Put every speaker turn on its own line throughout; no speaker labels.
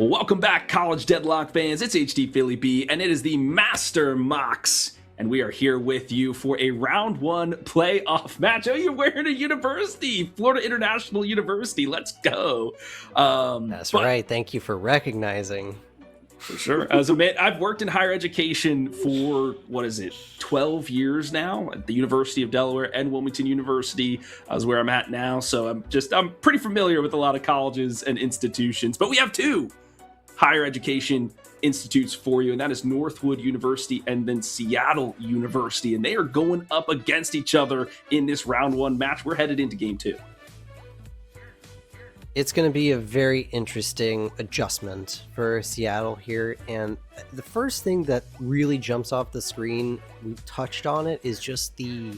Welcome back, college Deadlock fans. It's HDPhilly B, and it is the Master Mox. And we are here with you for a round one playoff match. Oh, you're wearing a university, Florida International University. Let's go.
That's right. Thank you for recognizing.
For sure. As a man, I've worked in higher education for, 12 years now at the University of Delaware and Wilmington University is where I'm at now. So I'm pretty familiar with a lot of colleges and institutions, but we have two higher education institutes for you, and that is Northwood University and then Seattle University, and they are going up against each other in this round one match. We're headed into game two.
It's going to be a very interesting adjustment for Seattle here, and the first thing that really jumps off the screen, we touched on it, is just the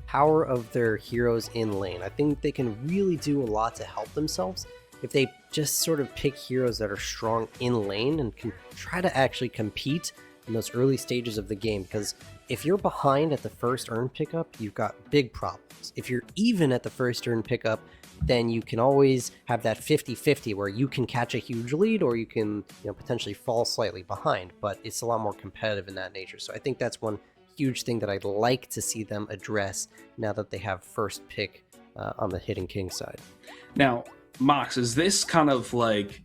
power of their heroes in lane. I think they can really do a lot to help themselves if they just sort of pick heroes that are strong in lane and can try to actually compete in those early stages of the game. Because if you're behind at the first earn pickup, you've got big problems. If you're even at the first earn pickup, then you can always have that 50-50 where you can catch a huge lead or you can potentially fall slightly behind, but it's a lot more competitive in that nature. So I think that's one huge thing that I'd like to see them address now that they have first pick on the Hidden King side.
Now, Mox, is this kind of like,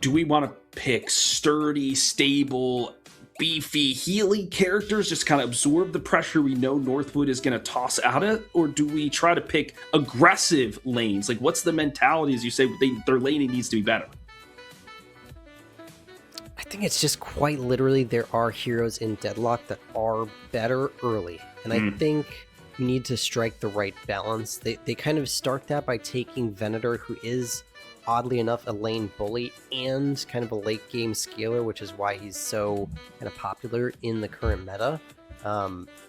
do we want to pick sturdy, stable, beefy, Healy characters, just kind of absorb the pressure we know Northwood is going to toss out it? Or do we try to pick aggressive lanes? Like, what's the mentality as you say their laning needs to be better?
I think it's just quite literally there are heroes in Deadlock that are better early. And I think you need to strike the right balance. They kind of start that by taking Venator, who is oddly enough a lane bully and kind of a late game scaler, which is why he's so kind of popular in the current meta.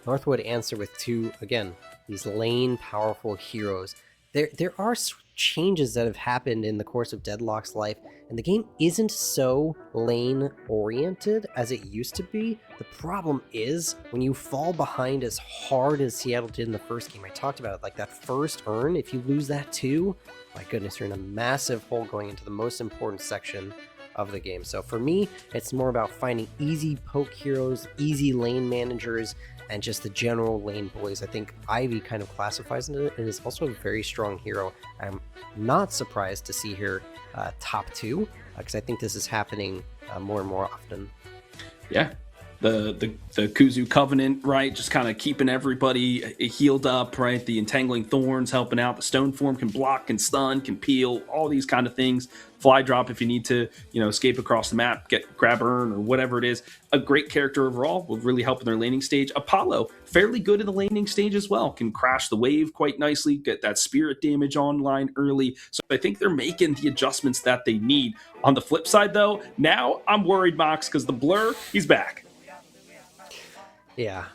Northwood answer with two, again, these lane powerful heroes. There are changes that have happened in the course of Deadlock's life, and the game isn't so lane oriented as it used to be. The problem is when you fall behind as hard as Seattle did in the first game. I talked about it, like that first earn, if you lose that too, my goodness, you're in a massive hole going into the most important section of the game. So for me, it's more about finding easy poke heroes, easy lane managers, and just the general lane bullies. I think Ivy kind of classifies into it and is also a very strong hero. I'm not surprised to see her top two, because I think this is happening more and more often.
Yeah. The Kuzu Covenant, right? Just kind of keeping everybody healed up, right? The Entangling Thorns helping out. The Stone Form can block, can stun, can peel, all these kind of things. Fly drop if you need to, escape across the map, grab Urn or whatever it is. A great character overall, will really help in their laning stage. Apollo, fairly good in the laning stage as well. Can crash the wave quite nicely, get that spirit damage online early. So I think they're making the adjustments that they need. On the flip side, though, now I'm worried, Mox, because the Blur, he's back.
Yeah,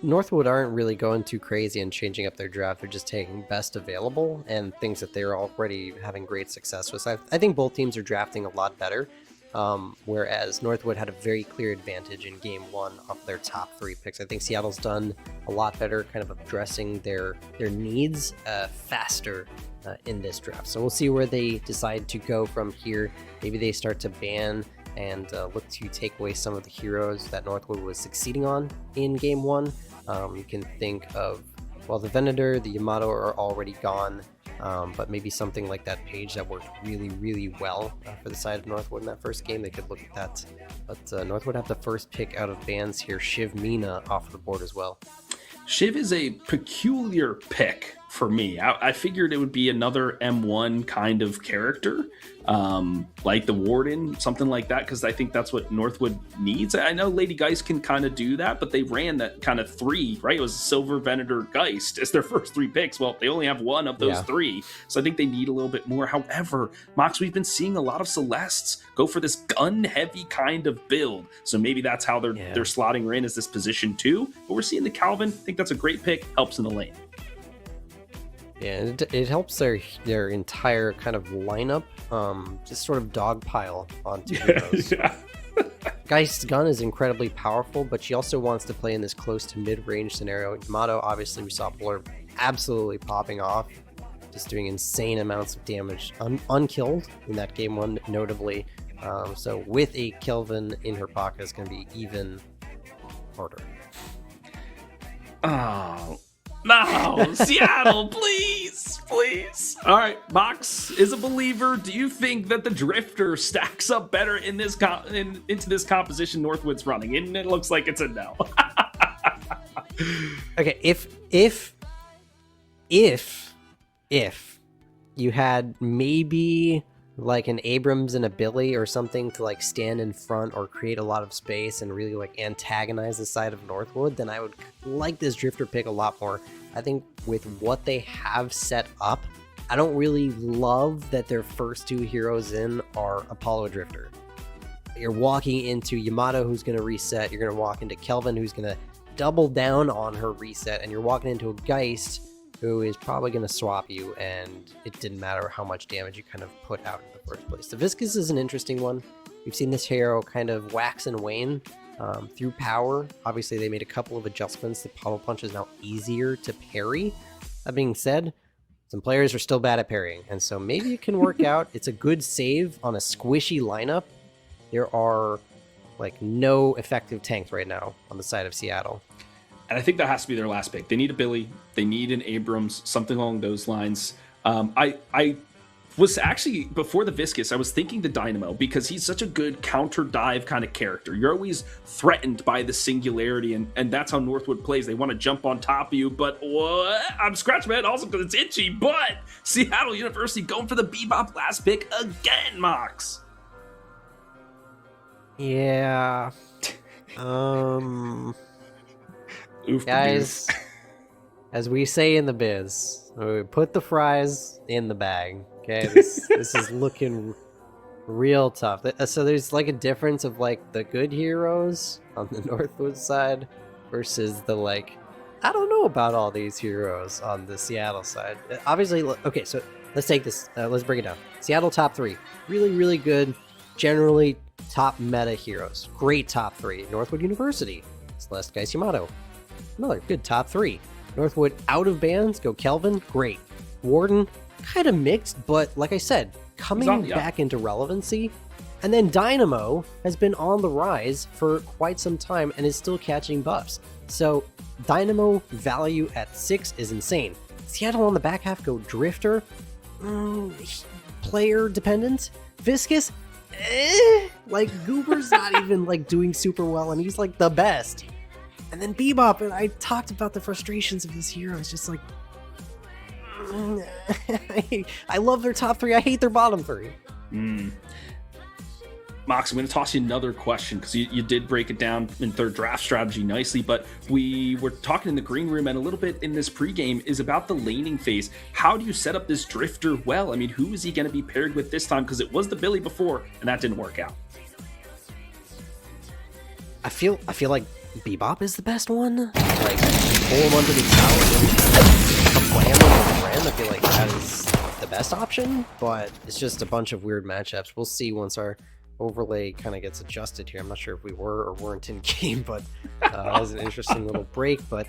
Northwood aren't really going too crazy and changing up their draft. They're just taking best available and things that they're already having great success with. So I think both teams are drafting a lot better, whereas Northwood had a very clear advantage in game one of their top three picks. I think Seattle's done a lot better kind of addressing their needs faster in this draft. So we'll see where they decide to go from here. Maybe they start to ban and look to take away some of the heroes that Northwood was succeeding on in game one. You can think of, the Venator, the Yamato are already gone, but maybe something like that Page that worked really, really well for the side of Northwood in that first game. They could look at that. But Northwood have the first pick out of bans here. Shiv Mina off the board as well.
Shiv is a peculiar pick for me. I figured it would be another M1 kind of character, like the Warden, something like that, because I think that's what Northwood needs. I know Lady Geist can kind of do that, but they ran that kind of three, right? It was Silver, Venator, Geist as their first three picks. Well, they only have one of those three, so I think they need a little bit more. However, Mox, we've been seeing a lot of Celestes go for this gun-heavy kind of build, so maybe that's how they're slotting her in as this position too. But we're seeing the Calvin. I think that's a great pick, helps in the lane.
Yeah, it helps their entire kind of lineup just sort of dogpile onto heroes. Geist's gun is incredibly powerful, but she also wants to play in this close to mid-range scenario. Yamato, obviously, we saw Blur absolutely popping off just doing insane amounts of damage, unkilled in that game one, notably. So with a Kelvin in her pocket, it's going to be even harder.
Oh, no, Seattle, please, please. All right, Mox is a believer. Do you think that the Drifter stacks up better in this into this composition Northwood's running? And it looks like it's a no.
Okay, if you had maybe like an Abrams and a Billy or something to like stand in front or create a lot of space and really like antagonize the side of Northwood, then I would like this Drifter pick a lot more. I think with what they have set up, I don't really love that their first two heroes in are Apollo Drifter. You're walking into Yamato, who's going to reset. You're going to walk into Kelvin, who's going to double down on her reset, and you're walking into a Geist who is probably going to swap you, and it didn't matter how much damage you kind of put out in the first place. The Viscous is an interesting one. We've seen this hero kind of wax and wane through power. Obviously, they made a couple of adjustments. The Puddle Punch is now easier to parry. That being said, some players are still bad at parrying, and so maybe it can work out. It's a good save on a squishy lineup. There are like no effective tanks right now on the side of Seattle.
And I think that has to be their last pick. They need a Billy. They need an Abrams, something along those lines. I was actually, before the Viscous, I was thinking the Dynamo, because he's such a good counter dive kind of character. You're always threatened by the singularity, and that's how Northwood plays. They want to jump on top of you, but what? I'm scratching my head also because it's itchy, but Seattle University going for the Bebop last pick again, Mox.
Yeah.
Oof,
guys, as we say in the biz, we put the fries in the bag. Okay, this is looking real tough. So there's like a difference of like the good heroes on the Northwood side versus the like, I don't know about all these heroes on the Seattle side. Obviously, okay, so let's take this, let's break it down. Seattle top three, really, really good, generally top meta heroes. Great top three. Northwood University, Celeste Geist Yamato. Another good top three. Northwood out of bans, go Kelvin, great. Warden, kind of mixed, but like I said, coming back into relevancy. And then Dynamo has been on the rise for quite some time and is still catching buffs. So Dynamo value at 6 is insane. Seattle on the back half go Drifter, player dependent. Viscous, like Goober's not even like doing super well, and he's like the best. And then Bebop, and I talked about the frustrations of this hero. It's just like, I love their top three. I hate their bottom three.
Mox, I'm going to toss you another question, because you did break it down in third draft strategy nicely, but we were talking in the green room and a little bit in this pregame is about the laning phase. How do you set up this Drifter well? I mean, who is he going to be paired with this time? Because it was the Billy before, and that didn't work out.
I feel like Bebop is the best one. Like, pull him under the tower and blam him with a brand. I feel like that is the best option, but it's just a bunch of weird matchups. We'll see once our overlay kind of gets adjusted here. I'm not sure if we were or weren't in game, but that was an interesting little break. But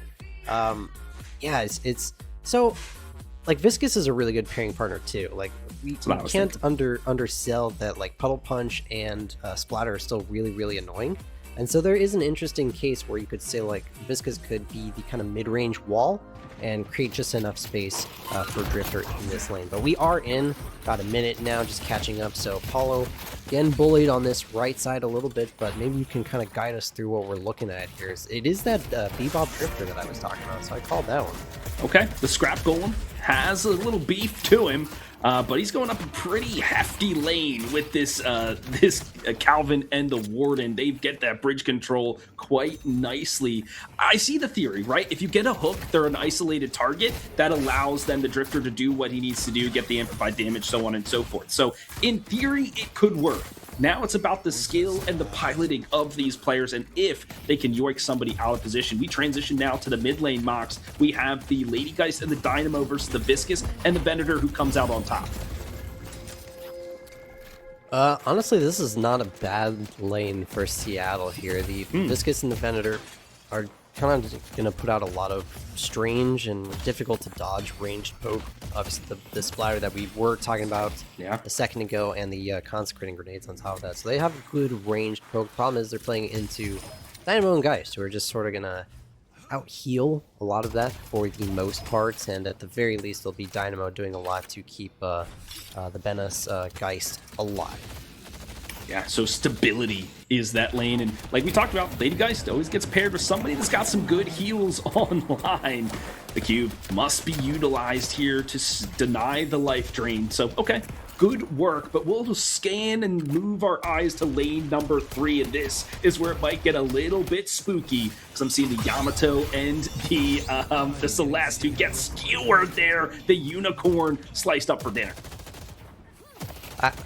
yeah, it's so like Viscous is a really good pairing partner too. Like we can't undersell that. Like Puddle Punch and Splatter are still really, really annoying. And so there is an interesting case where you could say like Viscous could be the kind of mid-range wall and create just enough space for Drifter in this lane. But we are in about a minute now, just catching up. So Apollo, again, bullied on this right side a little bit, but maybe you can kind of guide us through what we're looking at here. It is that Bebop Drifter that I was talking about, so I called that one. Okay,
the Scrap Golem has a little beef to him. But he's going up a pretty hefty lane with this Calvin and the Warden. They get that bridge control quite nicely. I see the theory, right? If you get a hook, they're an isolated target that allows then the Drifter to do what he needs to do, get the amplified damage, so on and so forth. So in theory, it could work. Now it's about the skill and the piloting of these players and if they can yoink somebody out of position. We transition now to the mid lane, Mox. We have the Lady Geist and the Dynamo versus the Viscous and the Venator who comes out on top.
Honestly, this is not a bad lane for Seattle here. The Viscous and the Venator are kind of going to put out a lot of strange and difficult to dodge ranged poke. Obviously, the splatter that we were talking about a second ago, and the consecrating grenades on top of that. So they have a good ranged poke. Problem is they're playing into Dynamo and Geist, who are just sort of going to out-heal a lot of that for the most part, and at the very least, there'll be Dynamo doing a lot to keep the Benus Geist alive.
Yeah, so stability is that lane, and like we talked about, Lady Geist always gets paired with somebody that's got some good heals online. The cube must be utilized here to deny the life drain, so okay, good work, but we'll scan and move our eyes to lane number 3, and this is where it might get a little bit spooky, because I'm seeing the Yamato and the Celeste, who gets skewered there, the unicorn sliced up for dinner.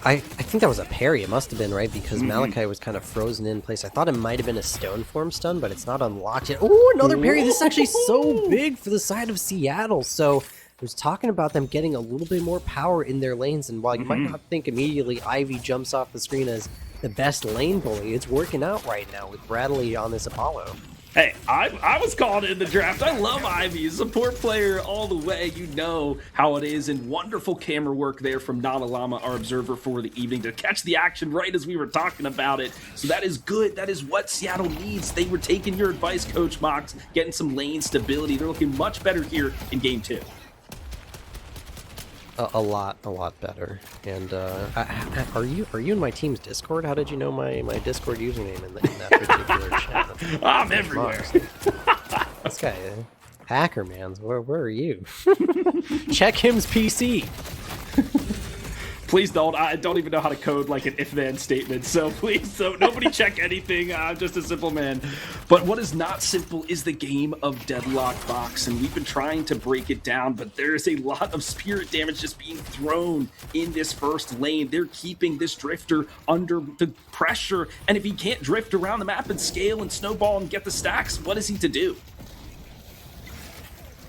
I think that was a parry. It must have been, right? Because Malachi was kind of frozen in place. I thought it might have been a stone form stun, but it's not unlocked yet. Oh, another parry. This is actually so big for the side of Seattle. So I was talking about them getting a little bit more power in their lanes. And while you might not think immediately Ivy jumps off the screen as the best lane bully, it's working out right now with Bradley on this Apollo.
Hey, I was called in the draft. I love Ivy. Support player all the way. You know how it is. And wonderful camera work there from Nana Lama, our observer for the evening, to catch the action right as we were talking about it. So that is good. That is what Seattle needs. They were taking your advice, Coach Mox, getting some lane stability. They're looking much better here in game 2.
A lot better. And are you in my team's Discord? How did you know my Discord username in that particular chat?
I'm everywhere.
This guy, hacker man. Where are you? Check him's PC.
Please don't. I don't even know how to code like an if-then statement. So please, so nobody check anything. I'm just a simple man. But what is not simple is the game of Deadlock Box. And we've been trying to break it down, but there's a lot of spirit damage just being thrown in this first lane. They're keeping this drifter under the pressure. And if he can't drift around the map and scale and snowball and get the stacks, what is he to do?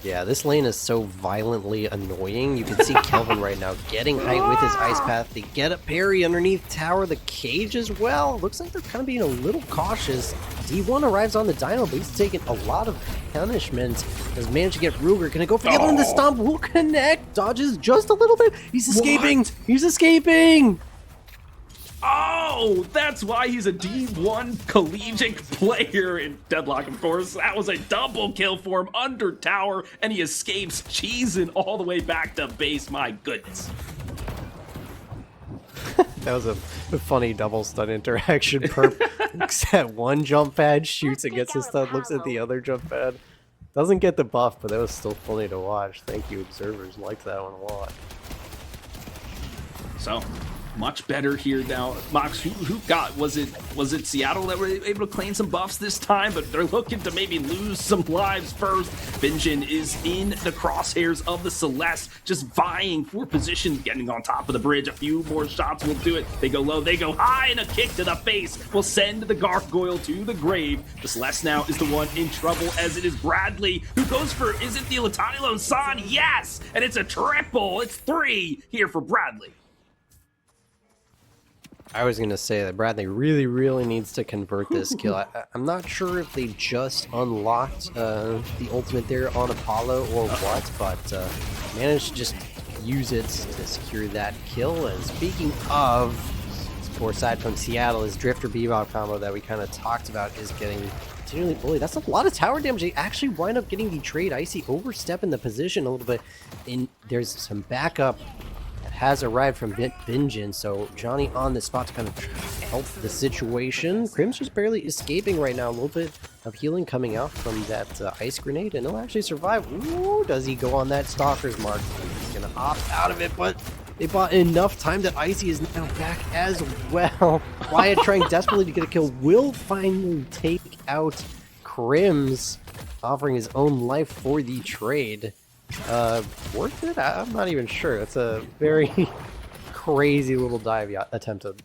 Yeah, this lane is so violently annoying. You can see Kelvin right now getting height with his ice path. They get a parry underneath tower, the cage as well. Looks like they're kind of being a little cautious. D1 arrives on the Dino, but he's taking a lot of punishment. Has managed to get Ruger. Gonna go for the other one. The stomp will connect. Dodges just a little bit. He's escaping. What? He's escaping.
Oh, that's why he's a D1 collegiate player in Deadlock, of course. That was a double kill for him under tower, and he escapes, cheesing all the way back to base. My goodness.
That was a funny double stun interaction. Perp looks at one jump pad, shoots and gets his stun, looks at the other jump pad. Doesn't get the buff, but that was still funny to watch. Thank you, observers. Liked that one a lot.
So much better here now. Mox, who got, was it Seattle that were able to claim some buffs this time, but they're looking to maybe lose some lives first. Benjin is in the crosshairs of the Celeste, just vying for position, getting on top of the bridge. A few more shots will do it. They go low, they go high, and a kick to the face will send the Gargoyle to the grave. The Celeste now is the one in trouble, as it is Bradley who goes for, is it the Latanilo San? Yes! And it's a triple. It's 3 here for Bradley.
I was going to say that Bradley really needs to convert this kill. I'm not sure if they just unlocked the ultimate there on Apollo or what, but managed to just use it to secure that kill. And speaking of, support side from Seattle, his Drifter Bebop combo that we kind of talked about is getting continually bullied. That's a lot of tower damage. They actually wind up getting the trade. Icy overstepping the position a little bit. And there's some backup has arrived from Benjin, so Johnny on the spot to kind of help the situation. Crim's just barely escaping right now. A little bit of healing coming out from that ice grenade, and he'll actually survive. Ooh, does he go on that Stalker's mark? He's gonna opt out of it, but they bought enough time that Icy is now back as well. Wyatt trying desperately to get a kill, will finally take out Crims, offering his own life for the trade. Worth it? I'm not even sure. It's a very crazy little dive he attempted.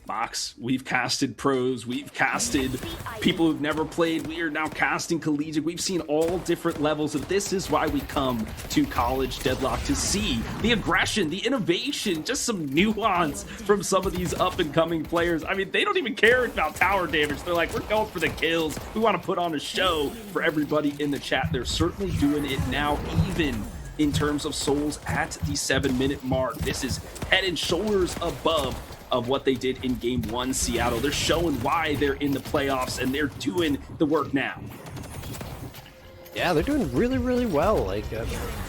Mox, we've casted pros, we've casted people who've never played, we are now casting collegiate, we've seen all different levels, and this is why we come to College Deadlock, to see the aggression, the innovation, just some nuance from some of these up-and-coming players. I mean, they don't even care about tower damage. They're like, we're going for the kills. We want to put on a show for everybody in the chat. They're certainly doing it now, even in terms of souls at the 7-minute mark. This is head and shoulders above of what they did in game 1 Seattle. They're showing why they're in the playoffs, and they're doing the work now.
Yeah, they're doing really, really well. Like,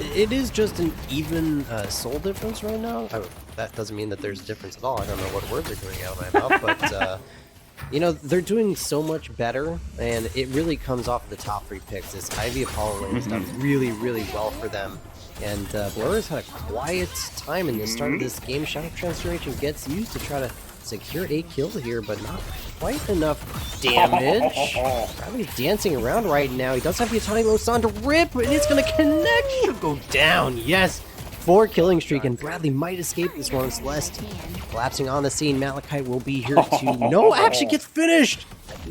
it is just an even soul difference right now. That doesn't mean that there's a difference at all. I don't know what words are coming out of my mouth, but you know, they're doing so much better, and it really comes off the top 3 picks. This Ivy Apollo lane has done really, really well for them. And Blur has had a quiet time in the start of this game. Shadow Transformation gets used to try to secure a kill here, but not quite enough damage. Bradley's dancing around right now. He does have the Atani Losan to rip, and it's going to connect. Should go down. Yes. 4 killing streak, and Bradley might escape this one. Celeste collapsing on the scene. Malachite will be here too. No, actually gets finished.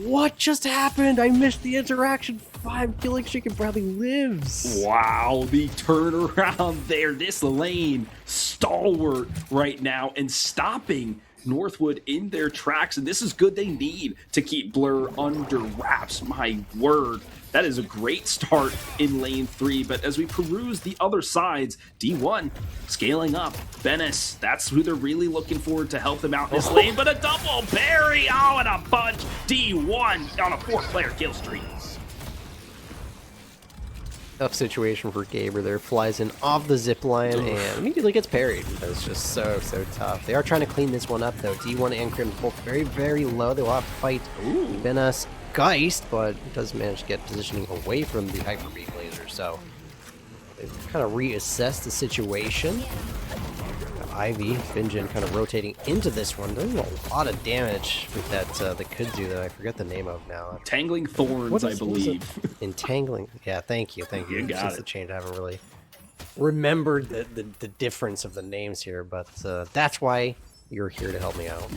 What just happened? I missed the interaction. 5 killing streak, and Bradley lives.
Wow, the turnaround there. This lane stalwart right now and stopping Northwood in their tracks, and this is good. They need to keep Blur under wraps. My word, that is a great start in lane 3, but as we peruse the other sides, D1 scaling up. Venice, that's who they're really looking for to help them out in this lane, but a double parry, oh, and a punch. D1 on a 4-player kill streak.
Tough situation for Gaber there. Flies in off the zip line and immediately gets parried. That's just so tough. They are trying to clean this one up though. D1 and Crim both very, very low. They will have to fight Venus Geist, but does manage to get positioning away from the Hyper Beam laser. So they've kind of reassessed the situation. Ivy, Finjin kind of rotating into this one. Doing a lot of damage with that the Kudzu that I forget the name of now.
Tangling Thorns, I believe.
Entangling. Yeah, thank you.
You got
Since
it.
the change, I haven't really remembered the difference of the names here, but that's why you're here to help me out.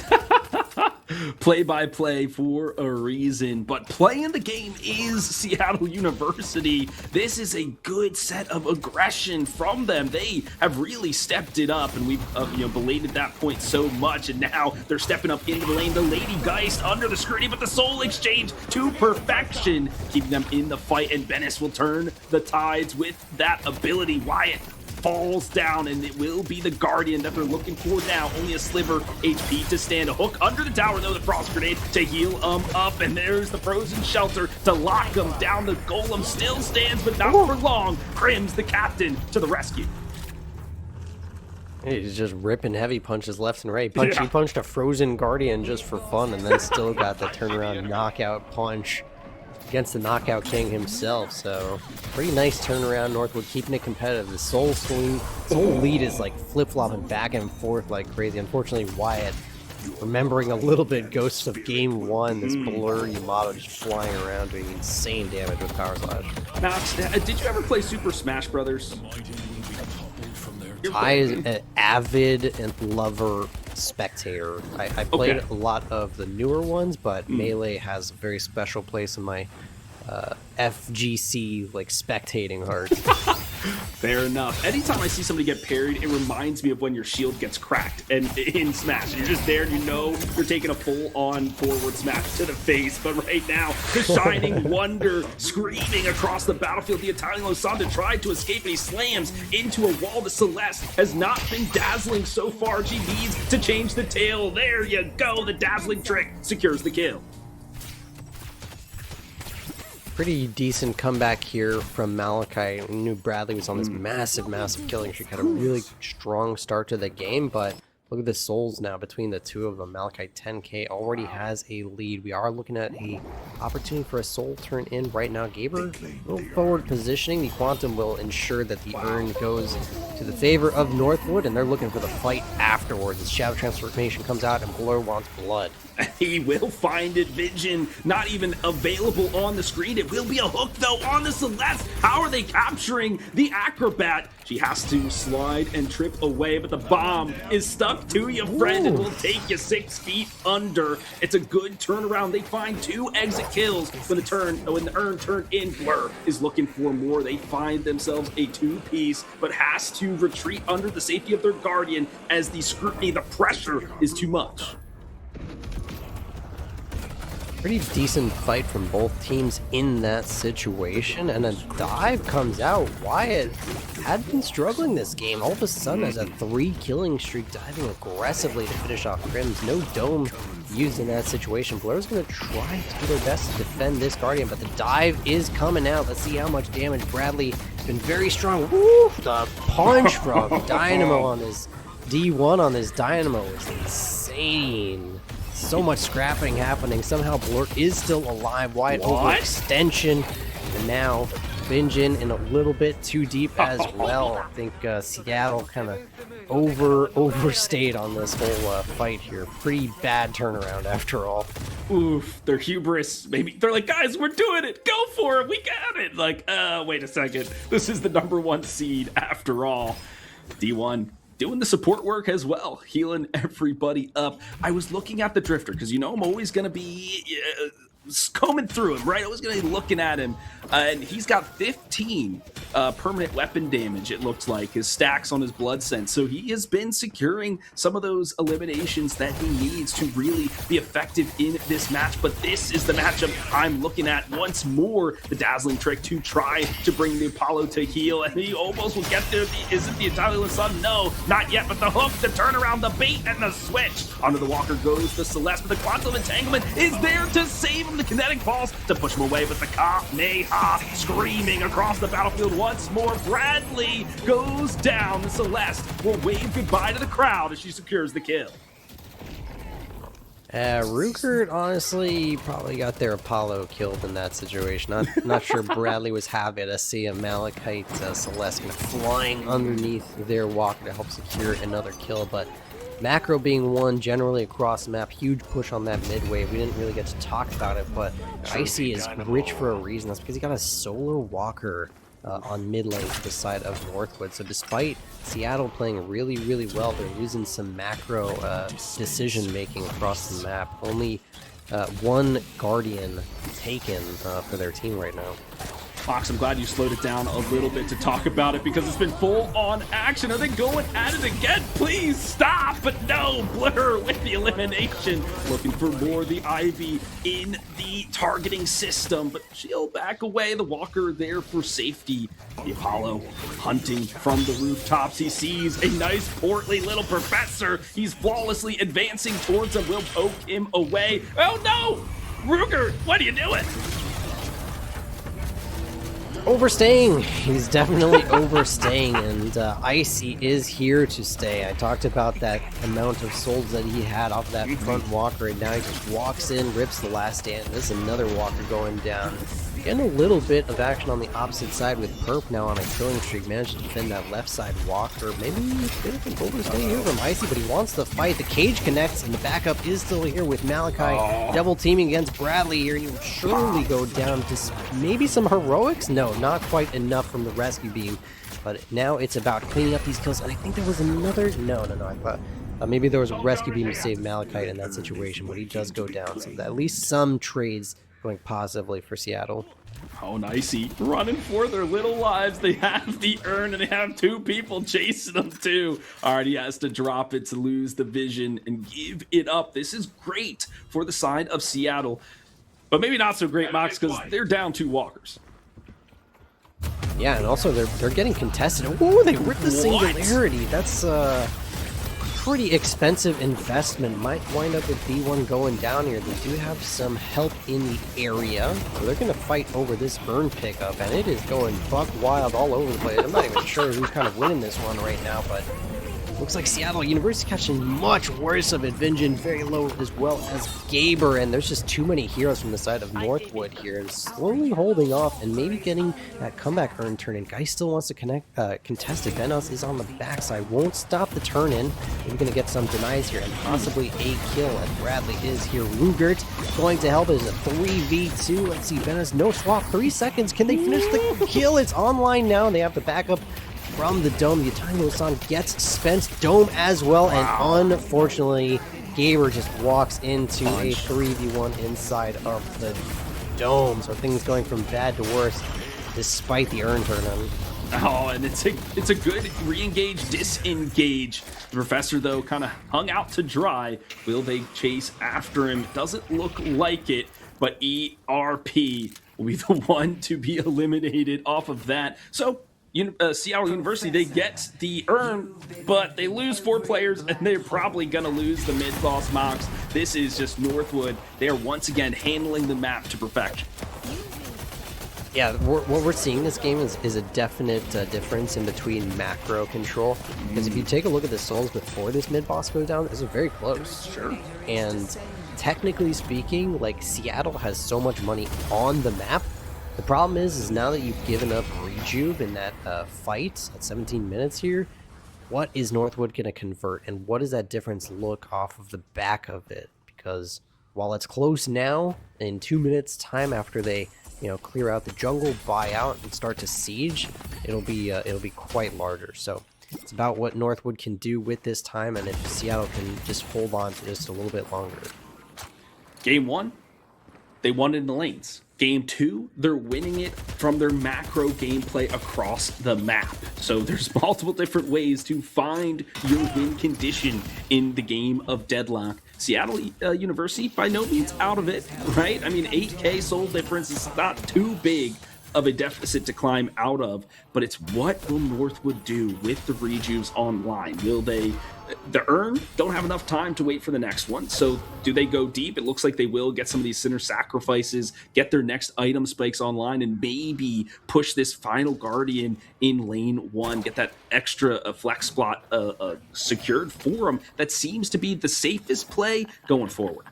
Play-by-play for a reason, but playing the game is Seattle University. This is a good set of aggression from them. They have really stepped it up, and we've belated that point so much, and now they're stepping up into the lane. The Lady Geist under the scrutiny, but the soul exchange to perfection, keeping them in the fight, and Venice will turn the tides with that ability. Wyatt falls down, and it will be the Guardian that they're looking for now. Only a sliver HP to stand. A hook under the tower, though, the Frost Grenade to heal up, and there's the Frozen Shelter to lock them down. The Golem still stands, but not for long. Crim's the captain to the rescue.
He's just ripping heavy punches left and right. He punched a Frozen Guardian just for fun, and then still got the turnaround knockout punch against the Knockout King himself. So pretty nice turnaround. Northwood keeping it competitive. The soul lead is like flip-flopping back and forth like crazy. Unfortunately, Wyatt remembering a little bit ghosts of game 1, this Blur Yamato just flying around doing insane damage with Power Slash.
Max, did you ever play Super Smash Brothers?
I is an avid and lover spectator. I played a lot of the newer ones, but Melee has a very special place in my FGC like spectating heart.
Fair enough. Anytime I see somebody get parried, it reminds me of when your shield gets cracked and in Smash. And you're just there and you know you're taking a full-on forward smash to the face. But right now, the Shining Wonder screaming across the battlefield. The Italian Losanda tried to escape and he slams into a wall. The Celeste has not been dazzling so far. She needs to change the tail. There you go. The dazzling trick secures the kill.
Pretty decent comeback here from Malachite. We knew Bradley was on this massive killing streak. Had a really strong start to the game, but look at the souls now between the two of them. Malachite 10k already has a lead. We are looking at a opportunity for a soul turn in right now. Gaber, a little forward positioning. The Quantum will ensure that the urn goes to the favor of Northwood, and they're looking for the fight afterwards. The Shadow Transformation comes out, and Blur wants blood.
He will find it. Vision not even available on the screen. It will be a hook though on the Celeste. How are they capturing the Acrobat? She has to slide and trip away, but the bomb is stuck to you, friend, and will take you 6 feet under. It's a good turnaround. They find 2 exit kills when the urn turned in. Blur is looking for more. They find themselves a 2-piece, but has to retreat under the safety of their Guardian as the scrutiny, the pressure is too much.
Pretty decent fight from both teams in that situation, and a dive comes out. Wyatt had been struggling this game. All of a sudden, has a 3-killing streak, diving aggressively to finish off Crims. No dome used in that situation. Blur's going to try to do their best to defend this Guardian, but the dive is coming out. Let's see how much damage. Bradley has been very strong. Woo! The punch from Dynamo on this D1 on this Dynamo is insane. So much scrapping happening. Somehow Blur is still alive. Wide overextension. And now Binjin in a little bit too deep as well. I think Seattle kind of overstayed on this whole fight here. Pretty bad turnaround after all.
Oof, their hubris. Maybe they're like, guys, we're doing it. Go for it. We got it. Like, wait a second. This is the #1 seed after all. D1 doing the support work as well, healing everybody up. I was looking at the Drifter because, you know, I'm always going to be combing through him, right? I was going to be looking at him, and he's got 15 permanent weapon damage, it looks like, his stacks on his blood sense. So he has been securing some of those eliminations that he needs to really be effective in this match. But this is the matchup I'm looking at once more. The dazzling trick to try to bring the Apollo to heal, and he almost will get there. Is it the Italian Sun? No, not yet, but the hook, the turnaround, the bait, and the switch. Onto the Walker goes the Celeste, but the Quantum Entanglement is there to save him. The kinetic falls to push him away, but the Kamehameha screaming across the battlefield once more. Bradley goes down. The Celeste will wave goodbye to the crowd as she secures the kill.
Rukert honestly probably got their Apollo killed in that situation. Not sure Bradley was happy to see a Malachite Celeste kind of flying underneath their Walker to help secure another kill, but macro being one generally across the map, huge push on that mid wave. We didn't really get to talk about it, but Icy is rich for a reason. That's because he got a solar Walker on mid lane to the side of Northwood. So despite Seattle playing really, really well, they're losing some macro decision making across the map. Only one Guardian taken for their team right now.
Mox, I'm glad you slowed it down a little bit to talk about it because it's been full on action. Are they going at it again? Please stop! But no, Blur with the elimination. Looking for more. The Ivy in the targeting system, but she'll back away. The Walker there for safety. The Apollo hunting from the rooftops. He sees a nice portly little professor. He's flawlessly advancing towards him. Will poke him away. Oh no! Ruger, what are you doing?
Overstaying. He's definitely overstaying, and Icy is here to stay. I talked about that amount of souls that he had off that front Walker, and now he just walks in, rips the last stand. There's another Walker going down. Getting a little bit of action on the opposite side with Perp now on a killing streak. Managed to defend that left side Walker. Maybe a bit of an overstay here from Icy, but he wants the fight. The cage connects, and the backup is still here with Malachi double teaming against Bradley here. He will surely go down to maybe some heroics? No, not quite enough from the rescue beam. But now it's about cleaning up these kills, and I think there was another... No, I thought... maybe there was a rescue beam to save Malachite in that situation, but he does go down. So at least some trades going positively for Seattle.
Oh, Nicey running for their little lives. They have the urn, and they have 2 people chasing them too. All right, he has to drop it to lose the vision and give it up. This is great for the side of Seattle, but maybe not so great, Mox, because they're down 2 Walkers.
Yeah, and also they're getting contested. Oh, they ripped the Singularity. That's pretty expensive investment. Might wind up with B1 going down here. They do have some help in the area, so they're going to fight over this burn pickup, and it is going buck wild all over the place. I'm not even sure who's kind of winning this one right now, but Looks like Seattle University catching much worse of it. Vinjin very low, as well as Gaber, and there's just too many heroes from the side of Northwood here, and slowly holding off and maybe getting that comeback earn turn in. Guy still wants to contest it. Venos is on the backside, won't stop the turn in. We're going to get some denies here and possibly a kill, and Bradley is here. Rugert going to help as a 3v2. Let's see, Venos, no swap, 3 seconds. Can they finish the kill? It's online now, and they have to back up from the dome. The Italian San gets spent dome as well, and unfortunately, Gaber just walks into a 3v1 inside of the dome. So things going from bad to worse, despite the earn turn on.
Oh, and it's a good re-engage, disengage. The professor, though, kind of hung out to dry. Will they chase after him? Doesn't look like it, but ERP will be the one to be eliminated off of that. So Seattle University, they get the earn, but they lose 4 players, and they're probably going to lose the mid-boss Mox. This is just Northwood. They are once again handling the map to perfection.
Yeah, what we're seeing this game is a definite difference in between macro control. Because if you take a look at the souls before this mid-boss goes down, it's very close.
Sure.
And technically speaking, like, Seattle has so much money on the map. The problem is now that you've given up Rejuve in that fight at 17 minutes here, what is Northwood going to convert, and what does that difference look off of the back of it? Because while it's close now, in 2 minutes time after they clear out the jungle, buy out, and start to siege, it'll be quite larger. So it's about what Northwood can do with this time, and if Seattle can just hold on to just a little bit longer.
Game 1, they won in the lanes. Game 2, they're winning it from their macro gameplay across the map. So there's multiple different ways to find your win condition in the game of Deadlock. Seattle University, by no means out of it, right? I mean, 8K soul difference is not too big of a deficit to climb out of, but it's what will Northwood do with the rejuves online? Will they, the earn don't have enough time to wait for the next one, so do they go deep? It looks like they will get some of these center sacrifices, get their next item spikes online, and maybe push this final guardian in lane 1, get that extra flex spot secured for them. That seems to be the safest play going forward.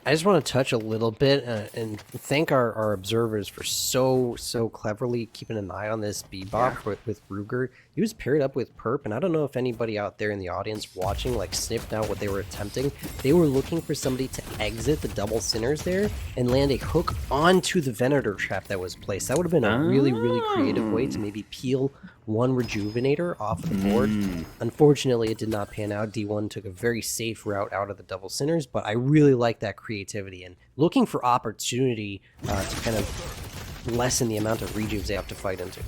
I just want to touch a little bit and thank our observers for so cleverly keeping an eye on this bebop with Ruger. He was paired up with Perp, and I don't know if anybody out there in the audience watching sniffed out what they were attempting. They were looking for somebody to exit the double sinners there and land a hook onto the Venator trap that was placed. That would have been a really creative way to maybe peel one Rejuvenator off the board. Unfortunately, it did not pan out. D1 took a very safe route out of the double sinners, but I really like that creativity and looking for opportunity to kind of lessen the amount of rejuves they have to fight into.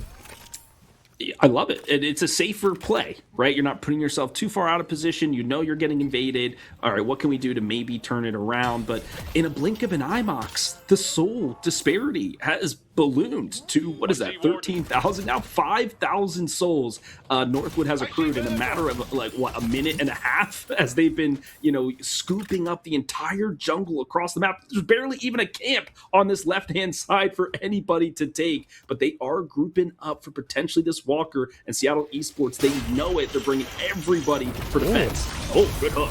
I love it. It's a safer play, right? You're not putting yourself too far out of position. You know you're getting invaded. All right, what can we do to maybe turn it around? But in a blink of an eye, Mox, the soul disparity has ballooned to, what is that, 13,000? Now 5,000 souls Northwood has accrued in a matter of, a minute and a half as they've been, scooping up the entire jungle across the map. There's barely even a camp on this left-hand side for anybody to take, but they are grouping up for potentially this Walker, and Seattle Esports, they know it. They're bringing everybody for defense. Oh, good hook.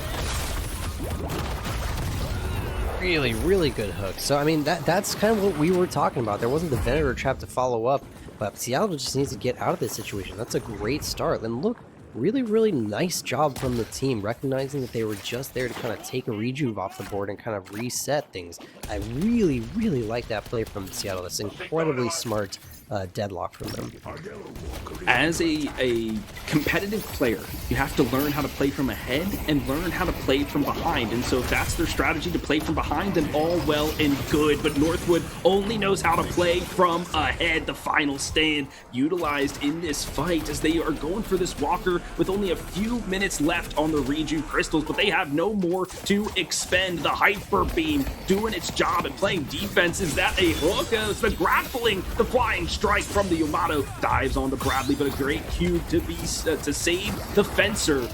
Really good hook. So I mean that's kind of what we were talking about. There wasn't the Venator trap to follow up, but Seattle just needs to get out of this situation. That's a great start. And look, really nice job from the team, recognizing that they were just there to kind of take a rejuve off the board and kind of reset things. I really like that play from Seattle. That's incredibly smart Deadlock from them.
As a competitive player, you have to learn how to play from ahead and learn how to play from behind. And so if that's their strategy, to play from behind, then all well and good. But Northwood only knows how to play from ahead. The final stand utilized in this fight as they are going for this Walker with only a few minutes left on the Reju crystals, but they have no more to expend. The Hyper Beam doing its job and playing defense. Is that a hook? It's the grappling, the flying strike from the Yamato, dives onto Bradley, but a great cue to save the fencer.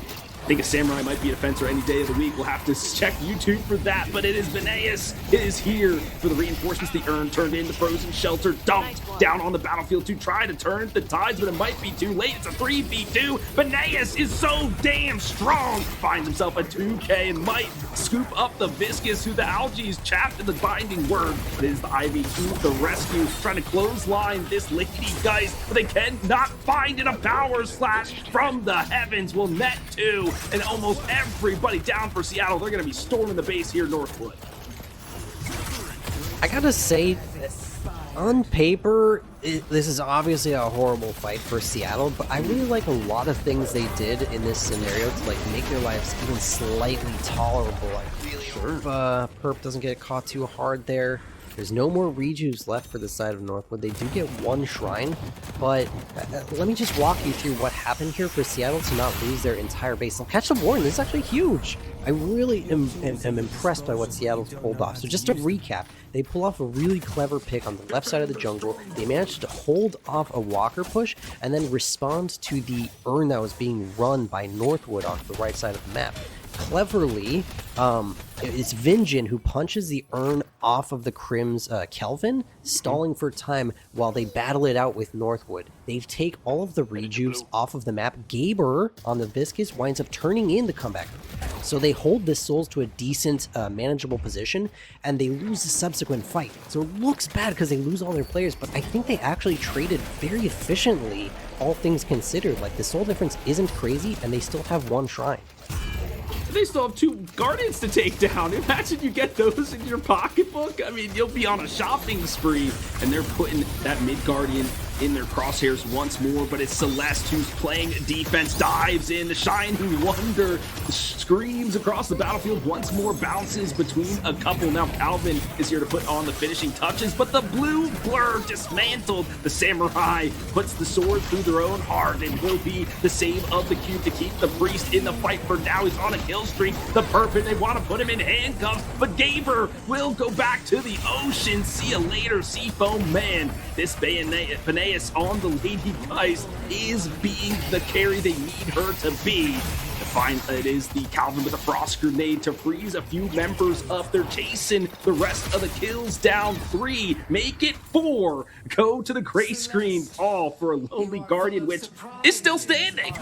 I think a Samurai might be a defensor any day of the week. We'll have to check YouTube for that, but it is Beneas. It is here for the reinforcements. The urn turned into frozen shelter, dumped down on the battlefield to try to turn the tides, but it might be too late. It's a 3v2. Beneas is so damn strong. Finds himself a 2k and might scoop up the Viscous, who the algae is chapped in the binding word. But it is the Ivy to the rescue, trying to clothesline this Lady Geist, but they cannot find it. A power slash from the heavens will net 2, and almost everybody down for Seattle. They're going to be storming the base here, Northwood.
I gotta say, on paper, this is obviously a horrible fight for Seattle, but I really like a lot of things they did in this scenario to like make their lives even slightly tolerable. I really hope Perp doesn't get caught too hard there. There's no more rejuves left for the side of Northwood. They do get one shrine, but let me just walk you through what happened here for Seattle to not lose their entire base. They'll catch the Warden. This is actually huge. I really am impressed by what Seattle's pulled off. So just to recap, they pull off a really clever pick on the left side of the jungle. They managed to hold off a walker push and then respond to the urn that was being run by Northwood on the right side of the map. Cleverly, it's Vinjin who punches the urn off of the Crim's Kelvin, stalling for time while they battle it out with Northwood. They take all of the rejuves off of the map. Gaber on the Viscous winds up turning in the comeback. So they hold the souls to a decent, manageable position, and they lose the subsequent fight. So it looks bad because they lose all their players, but I think they actually traded very efficiently, all things considered. Like, the soul difference isn't crazy, and they still have one shrine.
They still have 2 Guardians to take down. Imagine you get those in your pocketbook. I mean, you'll be on a shopping spree, and they're putting that mid Guardian in their crosshairs once more, but it's Celeste who's playing defense, dives in. The Shining Wonder screams across the battlefield once more, bounces between a couple. Now Calvin is here to put on the finishing touches, but the blue blur dismantled. The Samurai puts the sword through their own heart and will be the save of the cube to keep the priest in the fight. For now, he's on a kill streak. The Perfect, they want to put him in handcuffs, but Gaber will go back to the ocean. See you later, Seafoam Man. This Beneas on the Lady Geist is being the carry they need her to be. It is the Calvin with a frost grenade to freeze a few members up. They're chasing the rest of the kills down. 3, make it 4. Go to the gray screen. All for a Lonely Guardian, which is still standing.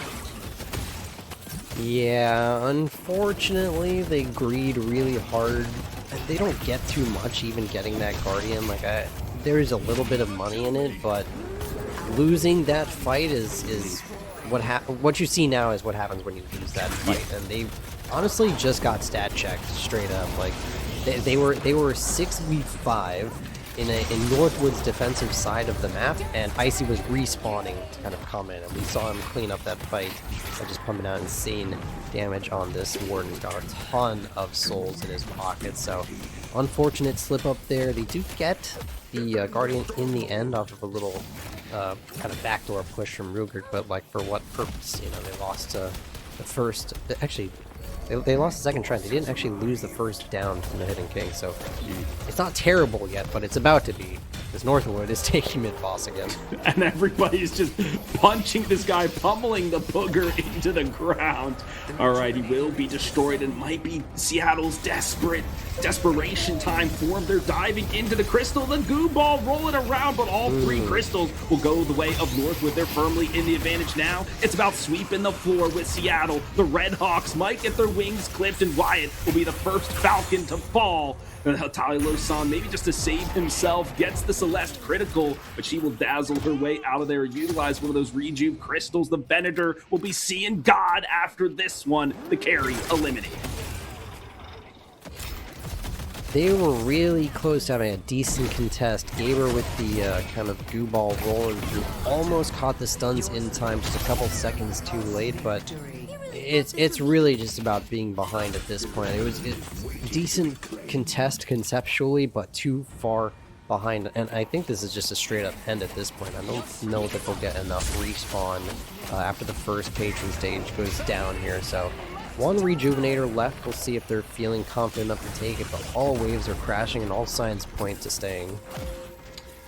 Yeah, unfortunately, they greed really hard. They don't get too much even getting that Guardian. Like, there's a little bit of money in it, but losing that fight is what you see now is what happens when you lose that fight. And they honestly just got stat checked straight up. Like, they were 6v5 in Northwood's defensive side of the map, and Icy was respawning to kind of come in, and we saw him clean up that fight by just pumping out insane damage on this Warden. He's got a ton of souls in his pocket, so unfortunate slip up there. They do get the Guardian in the end off of a little kind of backdoor push from Ruger, but like, for what purpose? You know, they lost the first. Actually, they lost the second shrine. They didn't actually lose the first down from the Hidden King, so it's not terrible yet, but it's about to be. Because Northwood is taking mid-boss again.
And everybody's just punching this guy, pummeling the booger into the ground. Alright, he will be destroyed, and might be Seattle's desperation time form. They're diving into the crystal, the goo ball rolling around, but all 3 crystals will go the way of Northwood. They're firmly in the advantage now. It's about sweeping the floor with Seattle. The Red Hawks might get their wings clipped, and Wyatt will be the first Falcon to fall. Tylo-san, maybe just to save himself, gets the Celeste critical, but she will dazzle her way out of there, utilize one of those rejuve crystals. The Venator will be seeing God after this one. The carry eliminated.
They were really close to having a decent contest. Gaber with the kind of goo ball rolling through almost caught the stuns in time, just a couple seconds too late, but it's really just about being behind at this point. It was a decent contest conceptually, but too far behind, and I think this is just a straight up end at this point. I don't know that they'll get enough respawn after the first patron stage goes down here, so one rejuvenator left. We'll see if they're feeling confident enough to take it, but all waves are crashing and all signs point to staying.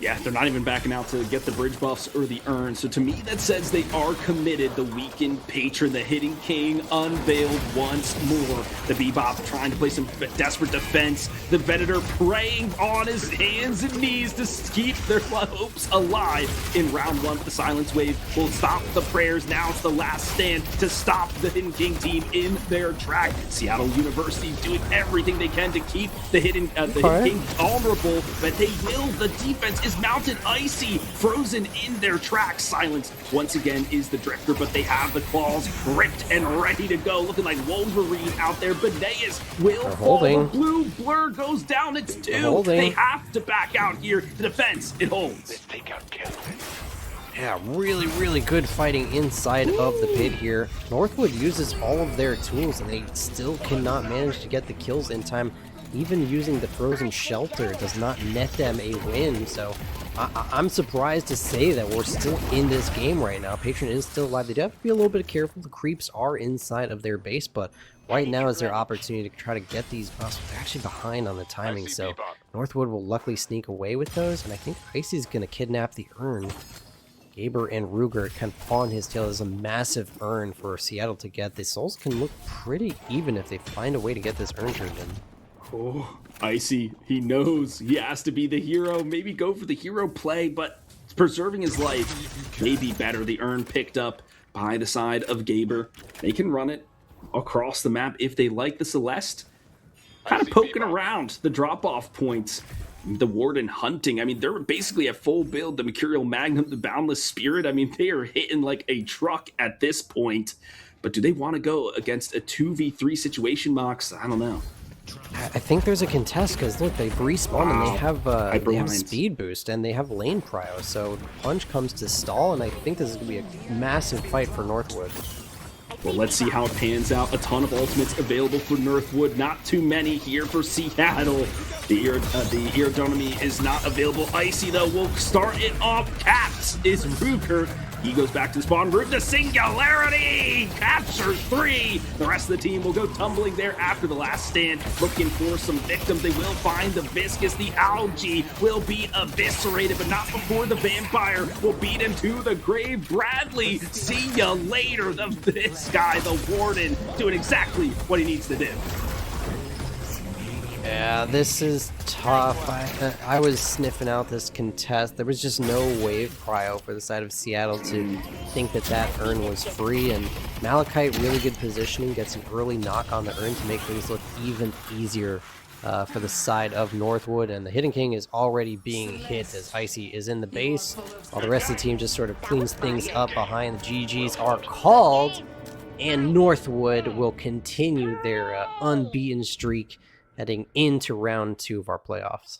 Yeah, they're not even backing out to get the bridge buffs or the urn. So to me, that says they are committed. The weakened patron, the Hidden King, unveiled once more. The Bebop trying to play some desperate defense. The Venator praying on his hands and knees to keep their hopes alive in round one. The Silence Wave will stop the prayers. Now it's the last stand to stop the Hidden King team in their track. Seattle University doing everything they can to keep the Hidden King vulnerable, but they will. The defense is mounted icy, frozen in their tracks. Silence once again is the drifter, but they have the claws ripped and ready to go, looking like Wolverine out there. Beneas will fall. The blue blur goes down. It's two. They have to back out here. The defense, it holds.
Yeah, really, really good fighting inside of the pit here. Northwood uses all of their tools, and they still cannot manage to get the kills in time. Even using the frozen shelter does not net them a win, so I'm surprised to say that we're still in this game right now. Patron is still alive. They do have to be a little bit careful. The creeps are inside of their base, but right now is their opportunity to try to get these buffs. They're actually behind on the timing, so Northwood will luckily sneak away with those, and I think Icy's going to kidnap the urn. Gaber and Ruger can pawn his tail. There's a massive urn for Seattle to get. The souls can look pretty even if they find a way to get this urn turned in.
Oh, Icy, he knows he has to be the hero. Maybe go for the hero play, but preserving his life may be better. The urn picked up by the side of Gaber. They can run it across the map if they like. The Celeste kind of poking around the drop-off points. The Warden hunting. I mean, they're basically at full build. The Mercurial Magnum, the Boundless Spirit. I mean, they are hitting like a truck at this point. But do they want to go against a 2v3 situation, Mox? I don't know.
I think there's a contest because look, they've respawned and they have speed boost and they have lane prio. So the punch comes to stall, and I think this is going to be a massive fight for Northwood.
Well, let's see how it pans out. A ton of ultimates available for Northwood. Not too many here for Seattle. The Iridonomy is not available. Icy, though, will start it off. Caps is Ruger. He goes back to the spawn route. The Singularity captures 3. The rest of the team will go tumbling there after the last stand, looking for some victims. They will find the Viscous. The Algae will be eviscerated, but not before the Vampire will beat him to the grave. Bradley, see ya later. This guy, the Warden, doing exactly what he needs to do.
Yeah, this is tough. I was sniffing out this contest. There was just no wave prio for the side of Seattle to think that that urn was free, and Malachite, really good positioning, gets an early knock on the urn to make things look even easier for the side of Northwood, and the Hidden King is already being hit as Icy is in the base, while the rest of the team just sort of cleans things up behind. The GGs are called, and Northwood will continue their unbeaten streak heading into round 2 of our playoffs.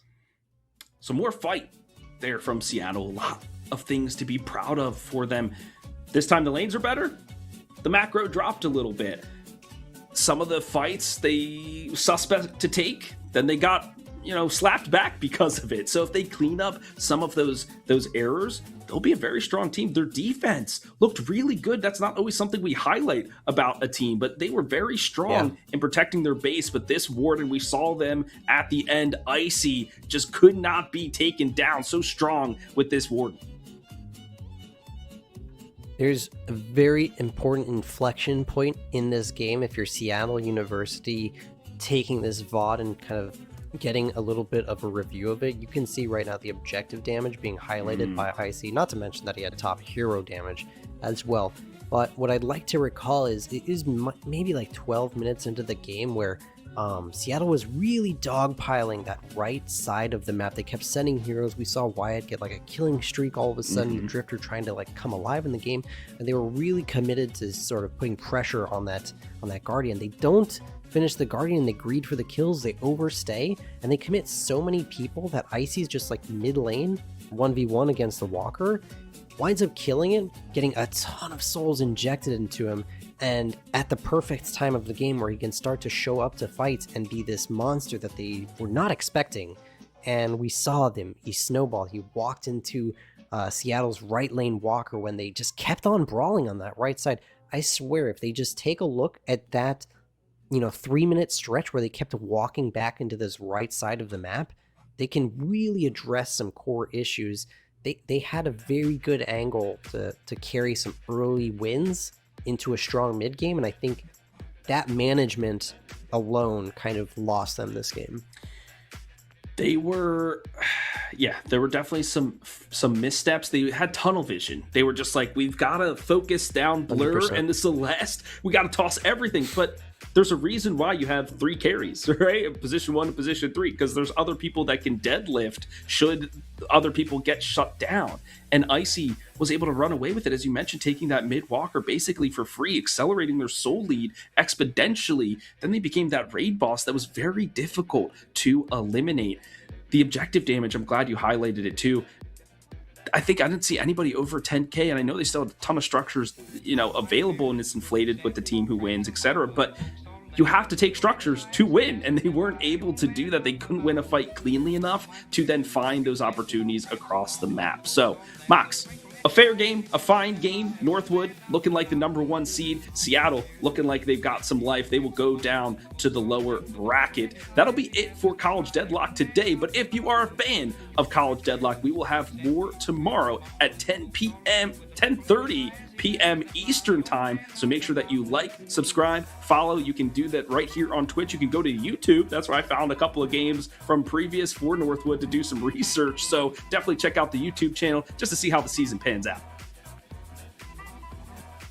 So more fight there from Seattle. A lot of things to be proud of for them. This time the lanes are better. The macro dropped a little bit. Some of the fights they suspect to take, then they got, slapped back because of it. So if they clean up some of those errors, they'll be a very strong team. Their defense looked really good. That's not always something we highlight about a team, but they were very strong in protecting their base. But this Warden, we saw them at the end. Icy just could not be taken down. So strong with this Warden.
There's a very important inflection point in this game if you're Seattle University taking this VOD and kind of getting a little bit of a review of it. You can see right now the objective damage being highlighted by Icy, not to mention that he had top hero damage as well. But what I'd like to recall is it is maybe like 12 minutes into the game where Seattle was really dogpiling that right side of the map. They kept sending heroes. We saw Wyatt get like a killing streak all of a sudden, the Drifter trying to like come alive in the game, and they were really committed to sort of putting pressure on that Guardian. They don't finish the Guardian, they greed for the kills, they overstay, and they commit so many people that Icy's just like mid lane, 1v1 against the Walker, winds up killing it, getting a ton of souls injected into him, and at the perfect time of the game where he can start to show up to fights and be this monster that they were not expecting. And we saw them, he snowballed, he walked into Seattle's right lane Walker when they just kept on brawling on that right side. I swear, if they just take a look at that 3-minute stretch where they kept walking back into this right side of the map, they can really address some core issues. They had a very good angle to carry some early wins into a strong mid game, and I think that management alone kind of lost them this game.
They were, yeah, there were definitely some missteps. They had tunnel vision. They were just like, we've got to focus down Blur
100%.
and the Celeste. We got to toss everything. But there's a reason why you have 3 carries, right? Position 1 and position 3, because there's other people that can deadlift should other people get shut down. And Icy was able to run away with it, as you mentioned, taking that mid walker basically for free, accelerating their soul lead exponentially. Then they became that raid boss that was very difficult to eliminate. The objective damage, I'm glad you highlighted it too. I think I didn't see anybody over 10k, and I know they still have a ton of structures, available, and it's inflated with the team who wins, etc. But you have to take structures to win, and they weren't able to do that. They couldn't win a fight cleanly enough to then find those opportunities across the map. So, Mox, a fair game, a fine game. Northwood looking like the number 1 seed. Seattle looking like they've got some life. They will go down to the lower bracket. That'll be it for College Deadlock today. But if you are a fan of College Deadlock, we will have more tomorrow at 10:30 p.m. Eastern time. So make sure that you like, subscribe, follow. You can do that right here on Twitch. You can go to YouTube. That's where I found a couple of games from previous for Northwood to do some research. So definitely check out the YouTube channel just to see how the season pans out.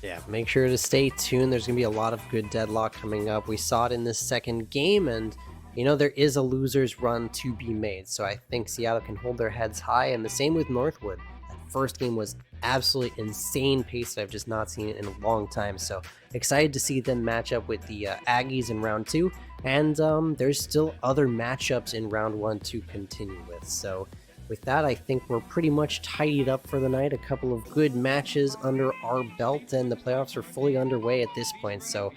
Yeah, make sure to stay tuned. There's going to be a lot of good Deadlock coming up. We saw it in this second game, and there is a loser's run to be made. So I think Seattle can hold their heads high, and the same with Northwood. That first game was absolutely insane pace that I've just not seen it in a long time. So excited to see them match up with the Aggies in round 2, and there's still other matchups in round 1 to continue with. So with that, I think we're pretty much tidied up for the night. A couple of good matches under our belt, and the playoffs are fully underway at this point. So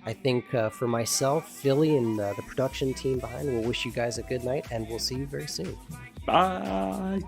I think for myself, Philly, and the production team behind, we'll wish you guys a good night, and we'll see you very soon.
Bye.